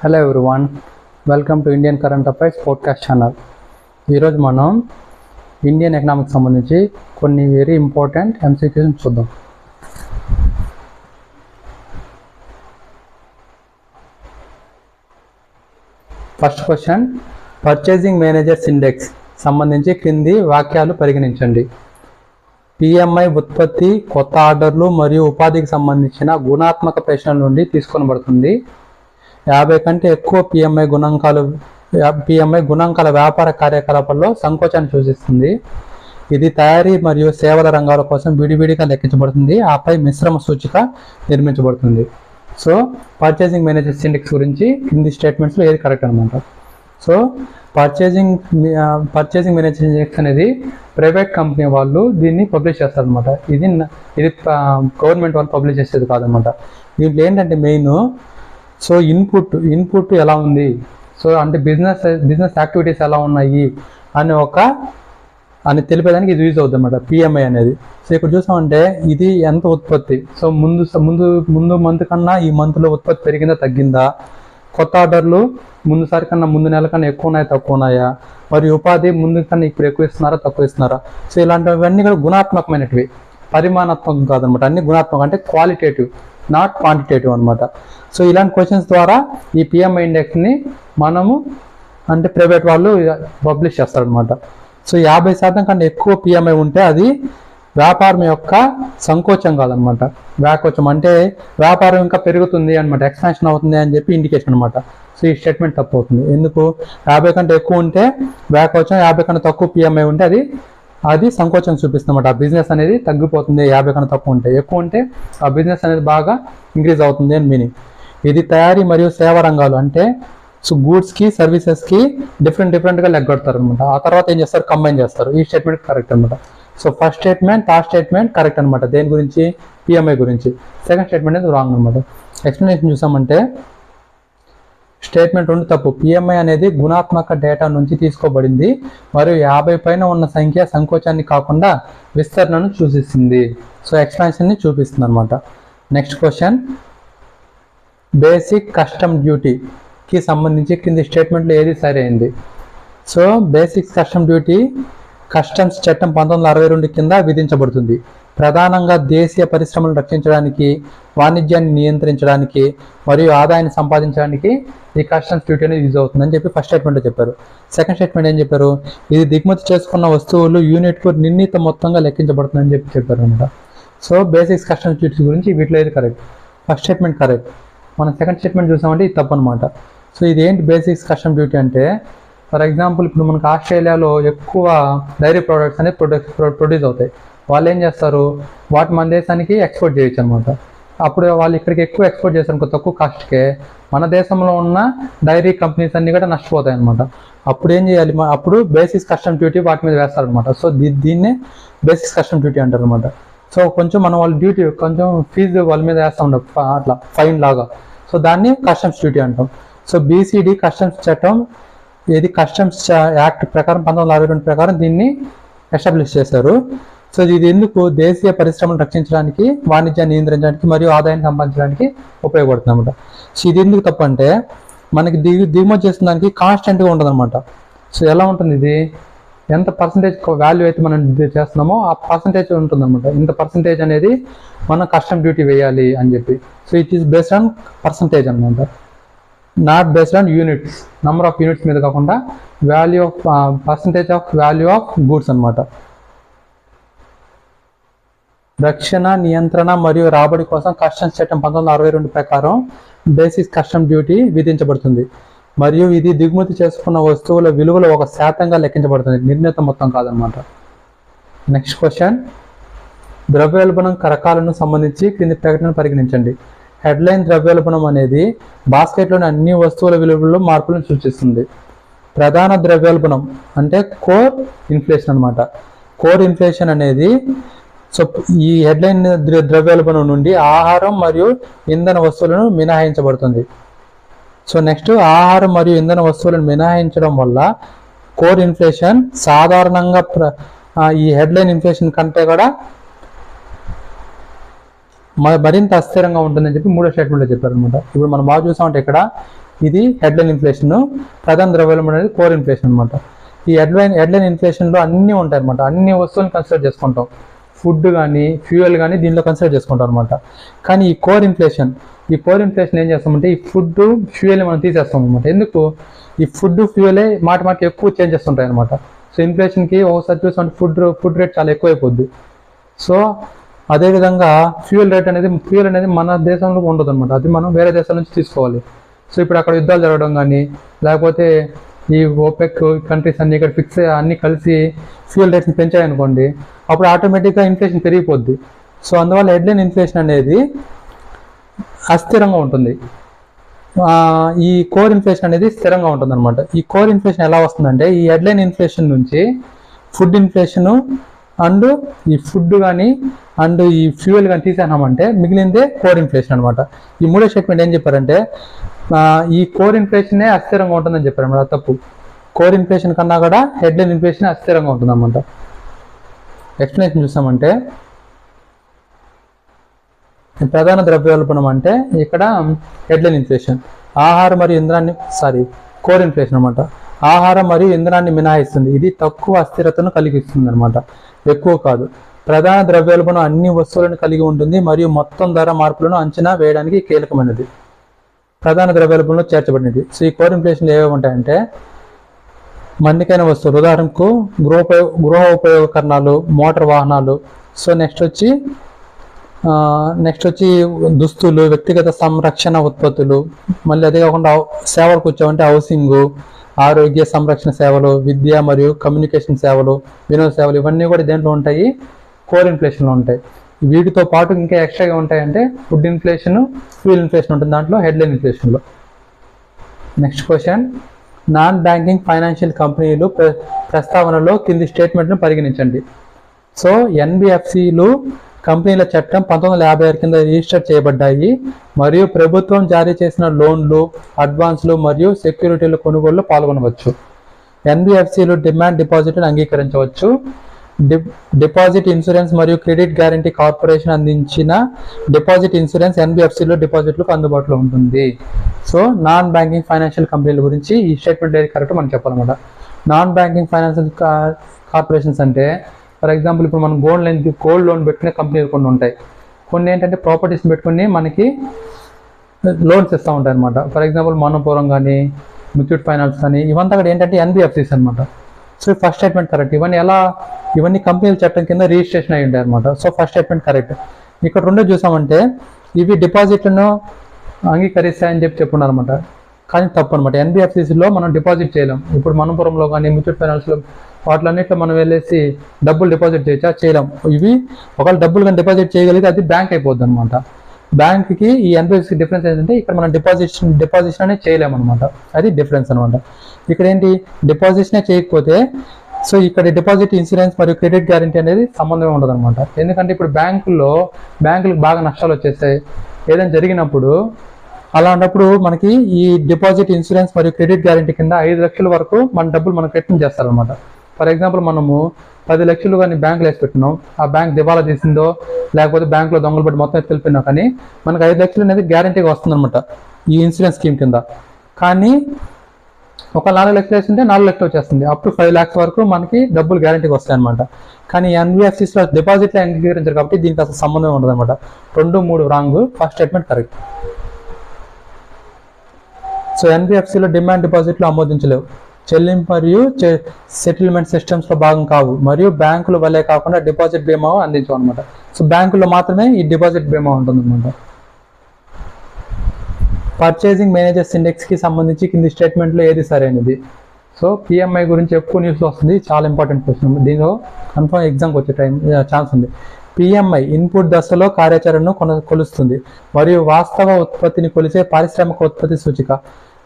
Hello everyone, welcome to Indian current affairs podcast channel. ఈరోజు మనం Indian economics సంబంధించి కొన్ని వెరీ ఇంపార్టెంట్ ఎంసీక్యూస్ చూద్దాం. First question, purchasing managers index సంబంధించి క్రింది వాక్యాలు పరిగణించండి. పిఎంఐ ఉత్పత్తి, కొత్త ఆర్డర్లు మరియు ఉపాధికి సంబంధించిన గుణాత్మక ప్రశ్నల నుండి తీసుకొనబడుతుంది. 50 కంటే ఎక్కువ పిఎంఐ గుణాంకాల వ్యాపార కార్యకలాపాల్లో సంకోచాన్ని సూచిస్తుంది. ఇది తయారీ మరియు సేవల రంగాల కోసం విడివిడిగా లెక్కించబడుతుంది, ఆపై మిశ్రమ సూచిక నిర్మించబడుతుంది. సో పర్చేసింగ్ మేనేజర్స్ ఇండెక్స్ గురించి కింది స్టేట్మెంట్స్లో ఏది కరెక్ట్ అనమాట. సో పర్చేసింగ్ మేనేజర్స్ ఇండెక్స్ అనేది ప్రైవేట్ కంపెనీ వాళ్ళు దీన్ని పబ్లిష్ చేస్తారనమాట. ఇది గవర్నమెంట్ వాళ్ళు పబ్లిష్ చేసేది కాదనమాట. దీంట్లో ఏంటంటే మెయిన్, సో ఇన్పుట్ ఎలా ఉంది, సో అంటే బిజినెస్ యాక్టివిటీస్ ఎలా ఉన్నాయి అని తెలిపేదానికి ఇది యూజ్ అవుతుంది అన్నమాట పిఎంఐ అనేది. సో ఇక్కడ చూసామంటే ఇది ఎంత ఉత్పత్తి, సో ముందు మంత్ కన్నా ఈ మంత్లో ఉత్పత్తి పెరిగిందా తగ్గిందా, కొత్త ఆర్డర్లు ముందు నెల కన్నా ఎక్కువ ఉన్నాయా తక్కువ ఉన్నాయా, మరియు ఉపాధి ముందు కన్నా ఇప్పుడు ఎక్కువ ఇస్తున్నారా తక్కువ ఇస్తున్నారా. సో ఇలాంటివన్నీ కూడా గుణాత్మకమైనటివి, పరిమాణాత్మకం కాదనమాట. అన్ని గుణాత్మకం అంటే క్వాలిటేటివ్, నాట్ క్వాంటిటేటివ్ అనమాట. సో ఇలాంటి క్వశ్చన్స్ ద్వారా ఈ పిఎంఐ ఇండెక్స్ని మనము అంటే ప్రైవేట్ వాళ్ళు పబ్లిష్ చేస్తారనమాట. సో 50% కన్నా ఎక్కువ పిఎంఐ ఉంటే అది వ్యాపారం యొక్క సంకోచం కాదనమాట. వ్యాకోచం అంటే వ్యాపారం ఇంకా పెరుగుతుంది అనమాట, ఎక్స్పాన్షన్ అవుతుంది అని చెప్పి ఇండికేషన్ అనమాట. సో ఈ స్టేట్మెంట్ తప్పు అవుతుంది. ఎందుకు? 50 కంటే ఎక్కువ ఉంటే వ్యాకోచం, 50 కన్నా తక్కువ పిఎంఐ ఉంటే అది సంకోచం చూపిస్తుంది అనమాట. ఆ బిజినెస్ అనేది తగ్గిపోతుంది 50 కన్నా తక్కువ ఉంటే. ఎక్కువ ఉంటే ఆ బిజినెస్ అనేది బాగా ఇంక్రీజ్ అవుతుంది అని మీనింగ్. ఇది తయారీ మరియు సేవా రంగాలు అంటే సో గూడ్స్కి సర్వీసెస్కి డిఫరెంట్గా లెగ్గొడతారు అనమాట. ఆ తర్వాత ఏం చేస్తారు, కంబైన్ చేస్తారు. ఈ స్టేట్మెంట్ కరెక్ట్ అనమాట. సో ఫస్ట్ స్టేట్మెంట్, ఆ స్టేట్మెంట్ కరెక్ట్ అనమాట. దేని గురించి? పిఎంఐ గురించి. సెకండ్ స్టేట్మెంట్ అనేది రాంగ్ అనమాట. ఎక్స్ప్లెనేషన్ చూసామంటే స్టేట్మెంట్ 2 తప్పు. పిఎంఐ అనేది గుణాత్మక డేటా నుంచి తీసుకోబడింది మరియు 50 పైన ఉన్న సంఖ్య సంకోచాన్ని కాకుండా విస్తరణను సూచిస్తుంది. సో ఎక్స్పాన్షన్ని చూపిస్తుంది అనమాట. నెక్స్ట్ క్వశ్చన్, బేసిక్ కస్టమ్ డ్యూటీకి సంబంధించి కింది స్టేట్మెంట్లో ఏది సరైంది? So basic custom duty customs చట్టం 1962 కింద విధించబడుతుంది. ప్రధానంగా దేశీయ పరిశ్రమలను రక్షించడానికి, వాణిజ్యాన్ని నియంత్రించడానికి మరియు ఆదాయాన్ని సంపాదించడానికి ఈ కస్టమ్స్ డ్యూటీ అనేది యూజ్ అవుతుందని చెప్పి ఫస్ట్ స్టేట్మెంట్లో చెప్పారు. సెకండ్ స్టేట్మెంట్ ఏం చెప్పారు? ఇది దిగుమతి చేసుకున్న వస్తువులు యూనిట్కు నిర్ణీత మొత్తంగా లెక్కించబడుతుందని చెప్పారు అనమాట. సో బేసిక్స్ కస్టమ్స్ డ్యూటీ గురించి వీటిలో ఏది కరెక్ట్? First statement correct. మనం సెకండ్ స్టేట్మెంట్ చూసామంటే ఇది తప్పు అనమాట. సో ఇది ఏంటి బేసిక్స్ కస్టమ్ డ్యూటీ అంటే, ఫర్ ఎగ్జాంపుల్ ఇప్పుడు మనకు ఆస్ట్రేలియాలో ఎక్కువ డైరీ ప్రోడక్ట్స్ అనేది ప్రొడ్యూస్ అవుతాయి. వాళ్ళు ఏం చేస్తారు, వాటి మన దేశానికి ఎక్స్పోర్ట్ చేయొచ్చు అనమాట. అప్పుడు వాళ్ళు ఇక్కడికి ఎక్కువ ఎక్స్పోర్ట్ చేస్తారు తక్కువ కాస్ట్కే, మన దేశంలో ఉన్న డైరీ కంపెనీస్ అన్నీ కూడా నష్టపోతాయి అనమాట. అప్పుడు ఏం చేయాలి, అప్పుడు బేసిక్స్ కస్టమ్ డ్యూటీ వాటి మీద వేస్తారనమాట. సో దీన్నే బేసిక్స్ కస్టమ్ డ్యూటీ అంటారు అనమాట. సో కొంచెం మనం వాళ్ళ డ్యూటీ కొంచెం ఫీజు వాళ్ళ మీద వేస్తూ ఉంటాం, అట్లా ఫైన్ లాగా. సో దాన్ని కస్టమ్స్ డ్యూటీ అంటాం. సో బీసీడీ కస్టమ్స్ చట్టం, ఇది కస్టమ్స్ యాక్ట్ ప్రకారం 1962 ప్రకారం దీన్ని ఎస్టాబ్లిష్ చేశారు. సో ఇది ఎందుకు? దేశీయ పరిశ్రమలు రక్షించడానికి, వాణిజ్యాన్ని నియంత్రించడానికి మరియు ఆదాయాన్ని సంపాదించడానికి ఉపయోగపడుతుంది అనమాట. సో ఇది ఎందుకు తప్పు అంటే, మనకి దిగుమతి చేసిన దానికి కాన్స్టెంట్గా ఉండదు అనమాట. సో ఎలా ఉంటుంది, ఇది ఎంత పర్సంటేజ్ వాల్యూ అయితే మనం చేస్తున్నామో ఆ పర్సంటేజ్ ఉంటుంది అనమాట. ఇంత పర్సంటేజ్ అనేది మనం కస్టమ్ డ్యూటీ వేయాలి అని చెప్పి. So it is based on percentage అనమాట, not based on units, number of units మీద కాకుండా value of percentage of value of goods అనమాట. రక్షణ, నియంత్రణ మరియు రాబడి కోసం కస్టమ్స్ చట్టం 1962 ప్రకారం బేసిక్ కస్టమ్ డ్యూటీ విధించబడుతుంది మరియు ఇది దిగుమతి చేసుకున్న వస్తువుల విలువలో 1% లెక్కించబడుతుంది, నిర్ణీత మొత్తం కాదనమాట. నెక్స్ట్ క్వశ్చన్, ద్రవ్యోల్బణం రకాలను సంబంధించి క్రింది ప్రకటన పరిగణించండి. హెడ్లైన్ ద్రవ్యోల్బణం అనేది బాస్కెట్లోని అన్ని వస్తువుల విలువల్లో మార్పులను సూచిస్తుంది. ప్రధాన ద్రవ్యోల్బణం అంటే కోర్ ఇన్ఫ్లేషన్ అనమాట. కోర్ ఇన్ఫ్లేషన్ అనేది సో ఈ హెడ్లైన్ ద్రవ్యోల్బణం నుండి ఆహారం మరియు ఇంధన వస్తువులను మినహాయించబడుతుంది. సో నెక్స్ట్, ఆహారం మరియు ఇంధన వస్తువులను మినహాయించడం వల్ల కోర్ ఇన్ఫ్లేషన్ సాధారణంగా ఈ హెడ్లైన్ ఇన్ఫ్లేషన్ కంటే కూడా మరింత అస్థిరంగా ఉంటుందని చెప్పి మూడో స్టేట్మెంట్లో చెప్పారు అనమాట. ఇప్పుడు మనం బాగా చూసామంటే ఇక్కడ ఇది హెడ్లైన్ ఇన్ఫ్లేషన్, ప్రధాన ద్రవ్యోల్బణం అనేది కోర్ ఇన్ఫ్లేషన్ అనమాట. ఈ హెడ్లైన్ ఇన్ఫ్లేషన్లో అన్నీ ఉంటాయి అనమాట. అన్ని వస్తువులను కన్సిడర్ చేసుకుంటాం, ఫుడ్ కానీ ఫ్యూయల్ కానీ దీనిలో కన్సిడర్ చేసుకుంటాం అనమాట. కానీ ఈ కోర్ ఇన్ఫ్లేషన్ ఏం చేస్తామంటే ఈ ఫుడ్ ఫ్యూయల్ మనం తీసేస్తాం అనమాట. ఎందుకు? ఈ ఫుడ్ ఫ్యూయలే మాటికి ఎక్కువ చేంజ్ చేస్తుంటాయి అనమాట. సో ఇన్ఫ్లేషన్కి ఒకసారి చూసామంటే ఫుడ్ రేట్ చాలా ఎక్కువైపోద్ది. సో అదేవిధంగా ఫ్యూయల్ అనేది మన దేశంలో ఉండదు అనమాట, అది మనం వేరే దేశాల నుంచి తీసుకోవాలి. సో ఇప్పుడు అక్కడ యుద్ధాలు జరగడం కానీ లేకపోతే ఈ ఓపెక్ కంట్రీస్ అన్ని ఇక్కడ ఫిక్స్ అన్ని కలిసి ఫ్యూయల్ రేట్స్ని పెంచాయనుకోండి, అప్పుడు ఆటోమేటిక్గా ఇన్ఫ్లేషన్ పెరిగిపోద్ది. సో అందువల్ల హెడ్లైన్ ఇన్ఫ్లేషన్ అనేది అస్థిరంగా ఉంటుంది, ఈ కోర్ ఇన్ఫ్లేషన్ అనేది స్థిరంగా ఉంటుంది అనమాట. ఈ కోర్ ఇన్ఫ్లేషన్ ఎలా వస్తుందంటే ఈ హెడ్లైన్ ఇన్ఫ్లేషన్ నుంచి ఫుడ్ ఇన్ఫ్లేషన్ అండ్ ఈ ఫుడ్ కానీ అండ్ ఈ ఫ్యూయల్ కానీ తీసేనామంటే మిగిలిందే కోర్ ఇన్ఫ్లేషన్ అనమాట. ఈ మూడో స్టేట్మెంట్ ఏం చెప్పారంటే ఈ కోర్ ఇన్ఫ్లేషనే అస్థిరంగా ఉంటుందని చెప్పారు అన్నమాట. తప్పు. కోర్ ఇన్ఫ్లేషన్ కన్నా కూడా హెడ్లైన్ ఇన్ఫ్లేషన్ అస్థిరంగా ఉంటుంది అనమాట. ఎక్స్ప్లెనేషన్ చూసామంటే ప్రధాన ద్రవ్యోల్బణం అంటే ఇక్కడ హెడ్లైన్ ఇన్ఫ్లేషన్, కోర్ ఇన్ఫ్లేషన్ అనమాట. ఆహారం మరియు ఇంధనాన్ని మినహాయిస్తుంది, ఇది తక్కువ అస్థిరతను కలిగిస్తుంది అనమాట, ఎక్కువ కాదు. ప్రధాన ద్రవ్యోల్బణం అన్ని వస్తువులను కలిగి ఉంటుంది మరియు మొత్తం ధర మార్పులను అంచనా వేయడానికి కీలకమైనది. ప్రధాన ద్రవ్యోల్బణంలో చేర్చబడినది. సో ఈ కోర్ ఇన్ఫ్లేషన్లు ఏవేవి ఉంటాయంటే మన్నికైన వస్తువులు, ఉదాహరణకు గృహ ఉపయోగకరణాలు, మోటార్ వాహనాలు. సో నెక్స్ట్ వచ్చి దుస్తులు, వ్యక్తిగత సంరక్షణ ఉత్పత్తులు. మళ్ళీ అదే కాకుండా సేవలకు వచ్చామంటే హౌసింగ్, ఆరోగ్య సంరక్షణ సేవలు, విద్య మరియు కమ్యూనికేషన్ సేవలు, వినోద సేవలు, ఇవన్నీ కూడా దేంట్లో ఉంటాయి? కోర్ ఇన్ఫ్లేషన్లో ఉంటాయి. వీటితో పాటు ఇంకా ఎక్స్ట్రాగా ఉంటాయంటే ఫుడ్ ఇన్ఫ్లేషన్, ఫ్యూయల్ ఇన్ఫ్లేషన్ ఉంటుంది దాంట్లో హెడ్లైన్ ఇన్ఫ్లేషన్లో. Next question, non banking financial కంపెనీలు ప్రస్తావనలో కింది స్టేట్మెంట్ను పరిగణించండి. సో ఎన్బిఎఫ్సిలు కంపెనీల చట్టం 1956 కింద రిజిస్టర్ చేయబడ్డాయి మరియు ప్రభుత్వం జారీ చేసిన లోన్లు, అడ్వాన్స్లు మరియు సెక్యూరిటీల కొనుగోలులో పాల్గొనవచ్చు. ఎన్బిఎఫ్సిలు డిమాండ్ డిపాజిట్ను అంగీకరించవచ్చు. డిపాజిట్ ఇన్సూరెన్స్ మరియు క్రెడిట్ గ్యారంటీ కార్పొరేషన్ అందించిన డిపాజిట్ ఇన్సూరెన్స్ ఎన్బిఎఫ్సిలో డిపాజిట్లకు అందుబాటులో ఉంటుంది. సో నాన్ బ్యాంకింగ్ ఫైనాన్షియల్ కంపెనీల గురించి ఈ స్టేట్మెంట్ ఏది కరెక్ట్ మనం చెప్పాలన్నమాట. నాన్ బ్యాంకింగ్ ఫైనాన్షియల్ కార్పొరేషన్స్ అంటే ఫర్ ఎగ్జాంపుల్ ఇప్పుడు మనం గోల్డ్ లోన్ పెట్టుకునే కంపెనీలు కొన్ని ఉంటాయి. కొన్ని ఏంటంటే ప్రాపర్టీస్ పెట్టుకుని మనకి లోన్స్ ఇస్తూ ఉంటాయి అనమాట. ఫర్ ఎగ్జాంపుల్ మనపురం కానీ ముత్తూట్ ఫైనాన్స్ కానీ ఇవంతా కూడా ఏంటంటే ఎన్బిఎఫ్సిస్ అనమాట. So first statement correct. ఇవన్నీ కంపెనీల చట్టం కింద రిజిస్ట్రేషన్ అయ్యి ఉంటాయి అనమాట. So first statement correct. ఇక్కడ రెండో చూసామంటే ఇవి డిపాజిట్లను అంగీకరిస్తాయని చెప్పున్నారు అనమాట, కానీ తప్పు అనమాట. ఎన్బిఎఫ్సిస్లో మనం డిపాజిట్ చేయలేం. ఇప్పుడు మనపురంలో కానీ ముత్తూట్ ఫైనాన్స్లో వాటిలన్నింటిలో మనం వెళ్ళేసి డబ్బులు డిపాజిట్ చేయలేం. ఇవి ఒకవేళ డబ్బులు కానీ డిపాజిట్ చేయగలిగితే అది బ్యాంక్ అయిపోద్ది అనమాట. బ్యాంక్కి ఈ ఎన్బిఎఫ్సి డిఫరెన్స్ ఏంటంటే ఇక్కడ మనం డిపాజిషన్ అనేది చేయలేమన్నమాట, అది డిఫరెన్స్ అనమాట. ఇక్కడ ఏంటి డిపాజిషనే చేయకపోతే సో ఇక్కడ డిపాజిట్ ఇన్సూరెన్స్ మరియు క్రెడిట్ గ్యారంటీ అనేది సంబంధమే ఉండదు అనమాట. ఎందుకంటే ఇప్పుడు బ్యాంకులకు బాగా నష్టాలు వచ్చేస్తాయి ఏదైనా జరిగినప్పుడు. అలాంటప్పుడు మనకి ఈ డిపాజిట్ ఇన్సూరెన్స్ మరియు క్రెడిట్ గ్యారంటీ కింద 5 లక్షల వరకు మన డబ్బులు మనకు రిటర్న్ చేస్తారనమాట. ఫర్ ఎగ్జాంపుల్ మనము 10 లక్షలు కానీ బ్యాంకులో వేసి పెట్టినాం, ఆ బ్యాంక్ దివాలా తీసిందో లేకపోతే బ్యాంకులో దొంగలు పట్టి మొత్తం వెళ్ళిపోయినా కానీ మనకు 5 లక్షలు అనేది గ్యారంటీగా వస్తుందన్నమాట ఈ ఇన్సూరెన్స్ స్కీమ్ కింద. కానీ ఒక 4 లక్షలు వేస్తుంటే 4 లక్షలు వచ్చేస్తుంది, అప్ టు 5 lakhs వరకు మనకి డబ్బులు గ్యారంటీకి వస్తాయి అనమాట. కానీ ఎన్బిఎఫ్సిస్లో డిపాజిట్లో అంగీకరించారు కాబట్టి దీనికి అసలు సంబంధం ఉండదు అనమాట. 2, 3 wrong, first statement correct. So ఎన్బిఎఫ్సిలో డిమాండ్ డిపాజిట్లు ఆమోదించలేవు, చెల్లింపు మరియు సెటిల్మెంట్ సిస్టమ్స్లో భాగం కావు మరియు బ్యాంకుల వల్లే కాకుండా డిపాజిట్ బీమా అందించాం అనమాట. సో బ్యాంకుల్లో మాత్రమే ఈ డిపాజిట్ బీమా ఉంటుంది అనమాట. పర్చేసింగ్ మేనేజర్స్ ఇండెక్స్కి సంబంధించి కింది స్టేట్మెంట్లో ఏది సరైనది? సో పిఎంఐ గురించి ఎక్కువ న్యూస్లో వస్తుంది, చాలా ఇంపార్టెంట్ క్వశ్చన్. దీనిలో కన్ఫర్మ్ ఎగ్జామ్కి వచ్చే ఛాన్స్ ఉంది. పిఎంఐ ఇన్పుట్ దశలో కార్యాచరణను కొలుస్తుంది మరియు వాస్తవ ఉత్పత్తిని కొలిసే పారిశ్రామిక ఉత్పత్తి సూచిక,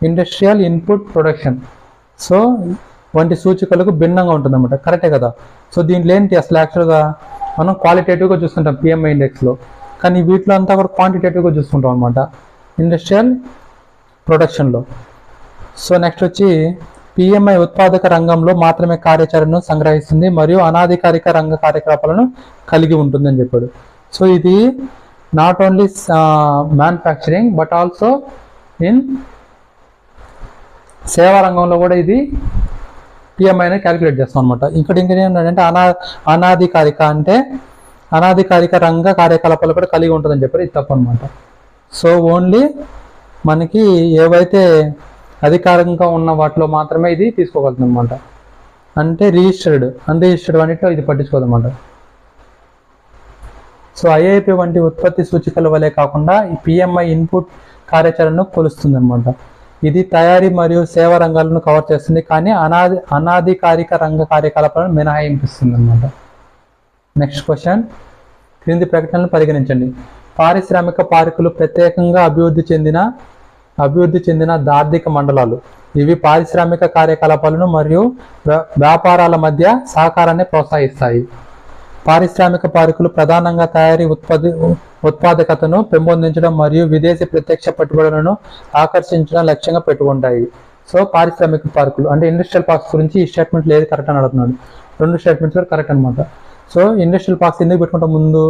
ఇండస్ట్రియల్ ఇన్పుట్ ప్రొడక్షన్ సో వంటి సూచికలకు భిన్నంగా ఉంటుంది అనమాట. కరెక్టే కదా. సో దీంట్లో ఏంటి అసలు యాక్చువల్గా మనం క్వాలిటేటివ్గా చూస్తుంటాం పిఎంఐ ఇండెక్స్లో, కానీ వీటిలో అంతా కూడా క్వాంటిటేటివ్గా చూసుకుంటాం అనమాట ఇండస్ట్రియల్ ప్రొడక్షన్లో. సో నెక్స్ట్ వచ్చి పిఎంఐ ఉత్పాదక రంగంలో మాత్రమే కార్యాచరణను సంగ్రహిస్తుంది మరియు అనాధికారిక రంగ కార్యకలాపాలను కలిగి ఉంటుందని చెప్పాడు. సో ఇది not only manufacturing but also in సేవా రంగంలో కూడా ఇది పిఎంఐని క్యాలిక్యులేట్ చేస్తాం అనమాట. ఇంకా ఏంటంటే అనాధికారిక అంటే అనాధికారిక రంగ కార్యకలాపాలు కూడా కలిగి ఉంటుందని చెప్పారు. ఇది తప్పు అనమాట. సో ఓన్లీ మనకి ఏవైతే అధికారికంగా ఉన్న వాటిలో మాత్రమే ఇది తీసుకోగలుగుతుంది అనమాట. అంటే రిజిస్టర్డ్ అన్రిజిస్టర్డ్ అన్నిటిలో ఇది పట్టించుకోదన్నమాట. సో ఐఐపి వంటి ఉత్పత్తి సూచికల వలె కాకుండా ఈ పిఎంఐ ఇన్పుట్ కార్యాచరణను కొలుస్తుంది అనమాట. ఇది తయారీ మరియు సేవా రంగాలను కవర్ చేస్తుంది, కానీ అనాధికారిక రంగ కార్యకలాపాలను మినహాయింపిస్తుంది అనమాట. నెక్స్ట్ క్వశ్చన్, క్రింది ప్రకటనలు పరిగణించండి. పారిశ్రామిక పార్కులు ప్రత్యేకంగా అభివృద్ధి చెందిన ఆర్థిక మండలాలు. ఇవి పారిశ్రామిక కార్యకలాపాలను మరియు వ్యాపారాల మధ్య సహకారాన్ని ప్రోత్సహిస్తాయి. పారిశ్రామిక పార్కులు ప్రధానంగా తయారీ ఉత్పాదకతను పెంపొందించడం మరియు విదేశీ ప్రత్యక్ష పెట్టుబడులను ఆకర్షించడం లక్ష్యంగా పెట్టుకుంటాయి. సో పారిశ్రామిక పార్కులు అంటే ఇండస్ట్రియల్ పార్క్స్ గురించి ఈ స్టేట్మెంట్లు ఏది కరెక్ట్ అని అడుగుతున్నాడు. 2 స్టేట్మెంట్స్ కూడా కరెక్ట్ అనమాట. సో ఇండస్ట్రియల్ పార్క్స్ ఎందుకు పెట్టుకుంటాం ముందు?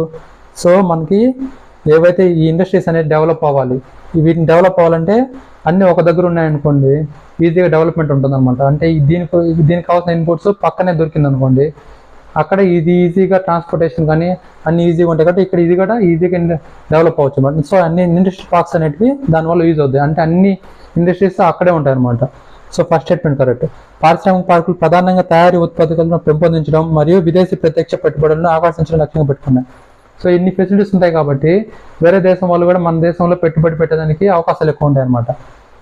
సో మనకి ఏవైతే ఈ ఇండస్ట్రీస్ అనేది డెవలప్ అవ్వాలి, వీటిని డెవలప్ అవ్వాలంటే అన్నీ ఒక దగ్గర ఉన్నాయనుకోండి, ఈజీగా డెవలప్మెంట్ ఉంటుంది అనమాట. అంటే దీనికి కావాల్సిన ఇన్పుట్స్ పక్కనే దొరికింది అనుకోండి, అక్కడ ఇది ఈజీగా ట్రాన్స్పోర్టేషన్ కానీ అన్ని ఈజీగా ఉంటాయి కాబట్టి ఇక్కడ ఇది కూడా ఈజీగా డెవలప్ అవ్వచ్చు అనమాట. సో అన్ని ఇండస్ట్రీ పార్క్స్ అనేటివి దానివల్ల యూజ్ అవుతాయి, అంటే అన్ని ఇండస్ట్రీస్ అక్కడే ఉంటాయి అనమాట. So first statement correct. పారిశ్రామిక పార్కులు ప్రధానంగా తయారీ ఉత్పత్తులను పెంపొందించడం మరియు విదేశీ ప్రత్యక్ష పెట్టుబడులను ఆకర్షించడం లక్ష్యంగా పెట్టుకున్నాయి. సో ఇన్ని ఫెసిలిటీస్ ఉంటాయి కాబట్టి వేరే దేశం వాళ్ళు కూడా మన దేశంలో పెట్టుబడి పెట్టడానికి అవకాశాలు ఎక్కువ ఉంటాయి అనమాట.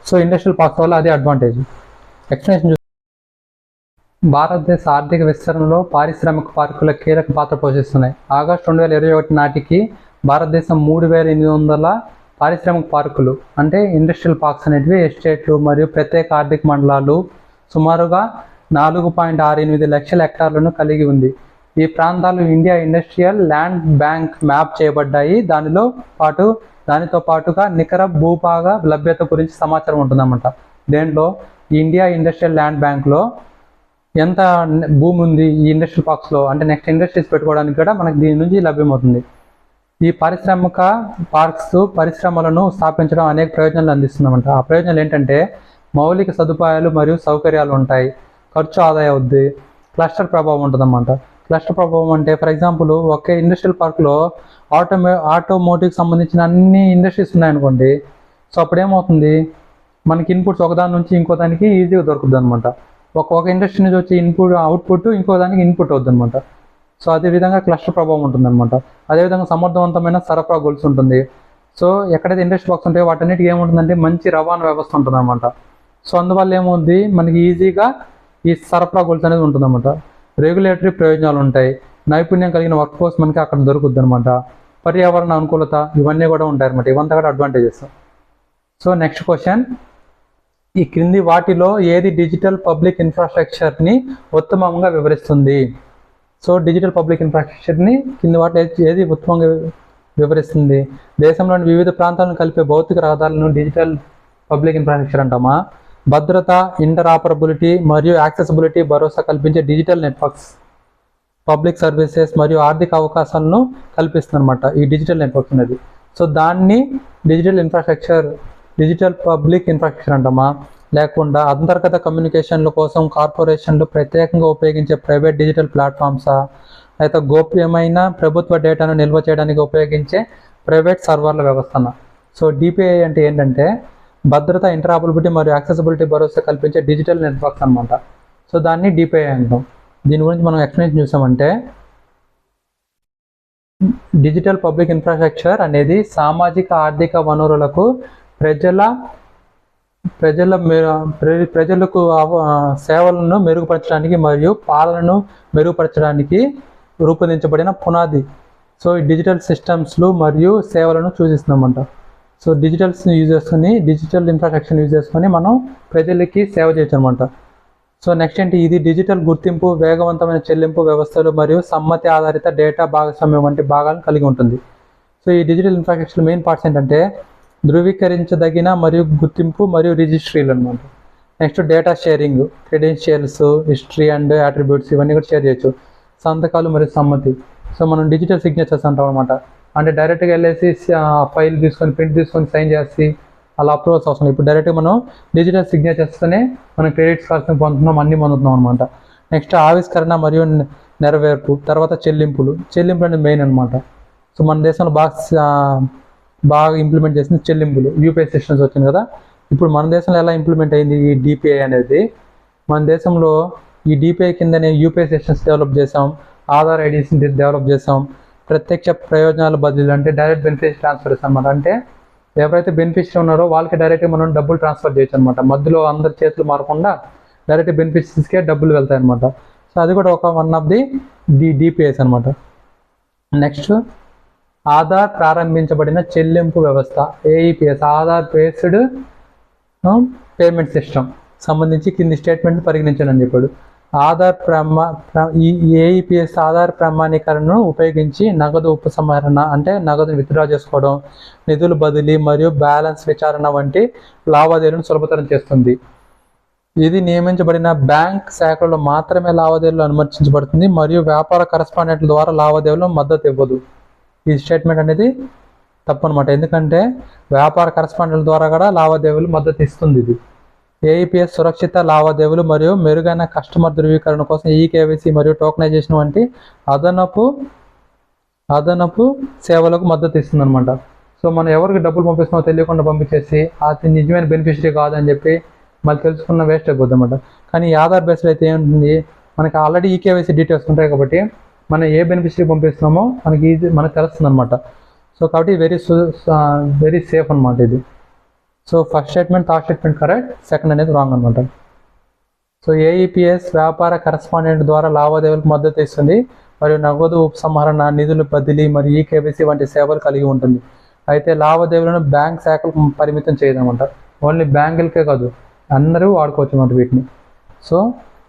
సో ఇండస్ట్రియల్ పార్క్స్ వల్ల అదే అడ్వాంటేజ్. ఎక్స్ప్లెనేషన్. భారతదేశ ఆర్థిక విస్తరణలో పారిశ్రామిక పార్కుల కీలక పాత్ర పోషిస్తున్నాయి. ఆగస్టు 2021 నాటికి భారతదేశం 3800 పారిశ్రామిక పార్కులు అంటే ఇండస్ట్రియల్ పార్క్స్ అనేటివి ఎస్టేట్లు మరియు ప్రత్యేక ఆర్థిక మండలాలు సుమారుగా 4.68 లక్షల హెక్టార్లను కలిగి ఉంది. ఈ ప్రాంతాలు India industrial land bank map చేయబడ్డాయి. దానితో పాటుగా నికర భూభాగ లభ్యత గురించి సమాచారం ఉంటుందన్నమాట. దేంట్లో ఇండియా ఇండస్ట్రియల్ ల్యాండ్ బ్యాంక్లో ఎంత భూమి ఉంది ఈ ఇండస్ట్రియల్ పార్క్స్లో, అంటే నెక్స్ట్ ఇండస్ట్రీస్ పెట్టుకోవడానికి కూడా మనకి దీని నుంచి లభ్యమవుతుంది. ఈ పారిశ్రామిక పార్క్స్ పరిశ్రమలను స్థాపించడం అనేక ప్రయోజనాలు అందిస్తుందన్నమాట. ఆ ప్రయోజనాలు ఏంటంటే మౌలిక సదుపాయాలు మరియు సౌకర్యాలు ఉంటాయి, ఖర్చు ఆదాయ అవుద్ది, క్లస్టర్ ప్రభావం ఉంటుందన్నమాట. క్లస్టర్ ప్రభావం అంటే ఫర్ ఎగ్జాంపుల్ ఒకే ఇండస్ట్రియల్ పార్క్లో ఆటోమోటివ్కి సంబంధించిన అన్ని ఇండస్ట్రీస్ ఉన్నాయనుకోండి. సో అప్పుడు ఏమవుతుంది, మనకి ఇన్పుట్స్ ఒకదాని నుంచి ఇంకో దానికి ఈజీగా దొరుకుతుంది అనమాట. ఒక ఇండస్ట్రీ నుంచి వచ్చే అవుట్పుట్ ఇంకో దానికి ఇన్పుట్ అవుతుంది అనమాట. సో అదేవిధంగా క్లస్టర్ ప్రభావం ఉంటుందన్నమాట. అదేవిధంగా సమర్థవంతమైన సరఫరా గొలుసు ఉంటుంది. సో ఎక్కడైతే ఇండస్ట్రీ బాక్స్ ఉంటాయో వాటన్నిటికీ ఏముంటుందంటే మంచి రవాణా వ్యవస్థ ఉంటుంది అనమాట. సో అందువల్ల ఏముంది, మనకి ఈజీగా ఈ సరఫరా గొలుసు అనేది ఉంటుందన్నమాట. రెగ్యులేటరీ ప్రయోజనాలు ఉంటాయి, నైపుణ్యం కలిగిన వర్క్ ఫోర్స్ మనకి అక్కడ దొరుకుద్ది అనమాట. పర్యావరణ అనుకూలత ఇవన్నీ కూడా ఉంటాయి అనమాట. ఇవంతా కూడా అడ్వాంటేజెస్. సో నెక్స్ట్ క్వశ్చన్, ఈ క్రింది వాటిలో ఏది డిజిటల్ పబ్లిక్ ఇన్ఫ్రాస్ట్రక్చర్ని ఉత్తమంగా వివరిస్తుంది? సో డిజిటల్ పబ్లిక్ ఇన్ఫ్రాస్ట్రక్చర్ని కింది వాటిలో ఏది ఉత్తమంగా వివరిస్తుంది? దేశంలోని వివిధ ప్రాంతాలను కలిపే భౌతిక రహదారులను డిజిటల్ పబ్లిక్ ఇన్ఫ్రాస్ట్రక్చర్ అంటామా? భద్రత, ఇంటరాపరబిలిటీ మరియు యాక్సెసిబిలిటీ భరోసా కల్పించే డిజిటల్ నెట్వర్క్స్, పబ్లిక్ సర్వీసెస్ మరియు ఆర్థిక అవకాశాలను కల్పిస్తుంది అనమాట ఈ డిజిటల్ నెట్వర్క్స్ అనేది. సో దాన్ని డిజిటల్ పబ్లిక్ ఇన్ఫ్రాస్ట్రక్చర్ అంటామా? లేకుండా అంతర్గత కమ్యూనికేషన్ల కోసం కార్పొరేషన్లు ప్రత్యేకంగా ఉపయోగించే ప్రైవేట్ డిజిటల్ ప్లాట్ఫామ్సా? అయితే గోప్యమైన ప్రభుత్వ డేటాను నిల్వ చేయడానికి ఉపయోగించే ప్రైవేట్ సర్వర్ల వ్యవస్థన? సో డిపిఐ అంటే ఏంటంటే భద్రత, ఇంటరాపరబిలిటీ మరియు యాక్సెసిబిలిటీ భరోసా కల్పించే డిజిటల్ నెట్వర్క్స్ అనమాట. సో దాన్ని డిపిఐ అంటాం. దీని గురించి మనం ఎక్స్ప్లెయిన్ చూసామంటే డిజిటల్ పబ్లిక్ ఇన్ఫ్రాస్ట్రక్చర్ అనేది సామాజిక ఆర్థిక వనరులకు ప్రజలకు సేవలను మెరుగుపరచడానికి మరియు పాలనను మెరుగుపరచడానికి రూపొందించబడిన పునాది. సో ఈ డిజిటల్ సిస్టమ్స్లు మరియు సేవలను సూచిస్తుందన్నమాట. సో డిజిటల్ ఇన్ఫ్రాస్ట్రక్చర్ యూజ్ చేసుకొని మనం ప్రజలకి సేవ చేయొచ్చు అనమాట. సో నెక్స్ట్ ఏంటి, ఇది డిజిటల్ గుర్తింపు, వేగవంతమైన చెల్లింపు వ్యవస్థలు మరియు సమ్మతి ఆధారిత డేటా భాగస్వామ్యం వంటి భాగాలను కలిగి ఉంటుంది. సో ఈ డిజిటల్ ఇన్ఫ్రాస్ట్రక్చర్ మెయిన్ పార్ట్స్ ఏంటంటే ధృవీకరించదగిన మరియు గుర్తింపు మరియు రిజిస్ట్రీలు అనమాట. Next data sharing, credentials, history and attributes ఇవన్నీ కూడా షేర్ చేయొచ్చు. సంతకాలు మరియు సమ్మతి. సో మనం డిజిటల్ సిగ్నేచర్స్ అంటాం అనమాట. అంటే డైరెక్ట్గా వెళ్ళేసి ఫైల్ తీసుకొని ప్రింట్ తీసుకొని సైన్ చేసి అలా అప్రూవల్స్ అవసరం. ఇప్పుడు డైరెక్ట్గా మనం డిజిటల్ సిగ్నేచర్స్తోనే మనం క్రెడిట్ కార్డ్స్ని పొందుతున్నాం, అన్నీ పొందుతున్నాం అనమాట. నెక్స్ట్ ఆవిష్కరణ మరియు నెరవేర్పు, తర్వాత చెల్లింపులు అనేది మెయిన్ అనమాట. సో మన దేశంలో బాగా ఇంప్లిమెంట్ చేసింది చెల్లింపులు, యూపీఐ సిస్టమ్స్ వచ్చింది కదా. ఇప్పుడు మన దేశంలో ఎలా ఇంప్లిమెంట్ అయింది ఈ డిపిఐ అనేది? మన దేశంలో ఈ డిపిఐ కిందనే యూపీఐ సిస్టమ్స్ డెవలప్ చేసాం, ఆధార్ ఐడీస్ని డెవలప్ చేసాం, ప్రత్యక్ష ప్రయోజనాల బదిలీ అంటే డైరెక్ట్ బెనిఫిట్ ట్రాన్స్ఫర్స్ అనమాట. అంటే ఎవరైతే బెనిఫిషియరీ ఉన్నారో వాళ్ళకి డైరెక్ట్గా మనం డబ్బులు ట్రాన్స్ఫర్ చేయొచ్చు అనమాట. మధ్యలో అందరి చేతులు మారకుండా డైరెక్ట్ బెనిఫిషరీస్కే డబ్బులు వెళ్తాయి అనమాట. సో అది కూడా ఒక వన్ ఆఫ్ ది డిపిఐస్ అనమాట. నెక్స్ట్ ఆధార్ ప్రారంభించబడిన చెల్లింపు వ్యవస్థ, AEPS, Aadhaar based payment system సంబంధించి కింది స్టేట్మెంట్ పరిగణించండి అని చెప్పాడు. ఈ ఏఈపిఎస్ ఆధార్ ప్రామాణీకరణను ఉపయోగించి నగదు ఉపసంహరణ అంటే నగదును విత్డ్రా చేసుకోవడం, నిధుల బదిలీ మరియు బ్యాలెన్స్ విచారణ వంటి లావాదేవీలను సులభతరం చేస్తుంది. ఇది నియమించబడిన బ్యాంక్ శాఖలలో మాత్రమే లావాదేవీలు అనుమతించబడుతుంది మరియు వ్యాపార కరస్పాండెంట్ల ద్వారా లావాదేవీలు మద్దతు ఇవ్వదు. ఈ స్టేట్మెంట్ అనేది తప్పు అనమాట, ఎందుకంటే వ్యాపార కరస్పాండెంట్ల ద్వారా కూడా లావాదేవీలు మద్దతు ఇస్తుంది. ఇది ఏఈపిఎస్ సురక్షిత లావాదేవీలు మరియు మెరుగైన కస్టమర్ ధృవీకరణ కోసం ఈకేవైసీ మరియు టోకనైజేషన్ వంటి అదనపు సేవలకు మద్దతు ఇస్తుంది అనమాట. సో మనం ఎవరికి డబ్బులు పంపిస్తున్నామో తెలియకుండా పంపించేసి అది నిజమైన బెనిఫిషరీ కాదని చెప్పి మళ్ళీ తెలుసుకున్న వేస్ట్ అయిపోద్ది అనమాట. కానీ ఈ ఆధార్ బేస్లో అయితే ఏముంటుంది, మనకి ఆల్రెడీ ఈకేవైసీ డీటెయిల్స్ ఉంటాయి కాబట్టి మనం ఏ బెనిఫిషరీ పంపిస్తున్నామో మనకు తెలుస్తుంది అనమాట. సో కాబట్టి వెరీ సేఫ్ అనమాట ఇది. So first statement, third statement correct, second అనేది రాంగ్ అనమాట. సో ఏఈపిఎస్ వ్యాపార కరస్పాండెంట్ ద్వారా లావాదేవీలకు మద్దతు ఇస్తుంది మరియు నగదు ఉపసంహరణ, నిధుల బదిలీ మరియు ఈకేవైసీ వంటి సేవలు కలిగి ఉంటుంది. అయితే లావాదేవీలను బ్యాంక్ శాఖలకు పరిమితం చేయదన్నమాట. ఓన్లీ బ్యాంకులకే కాదు, అందరూ వాడుకోవచ్చు అన్నమాట వీటిని. సో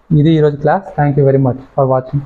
ఇది ఈరోజు class. Thank you very much for watching.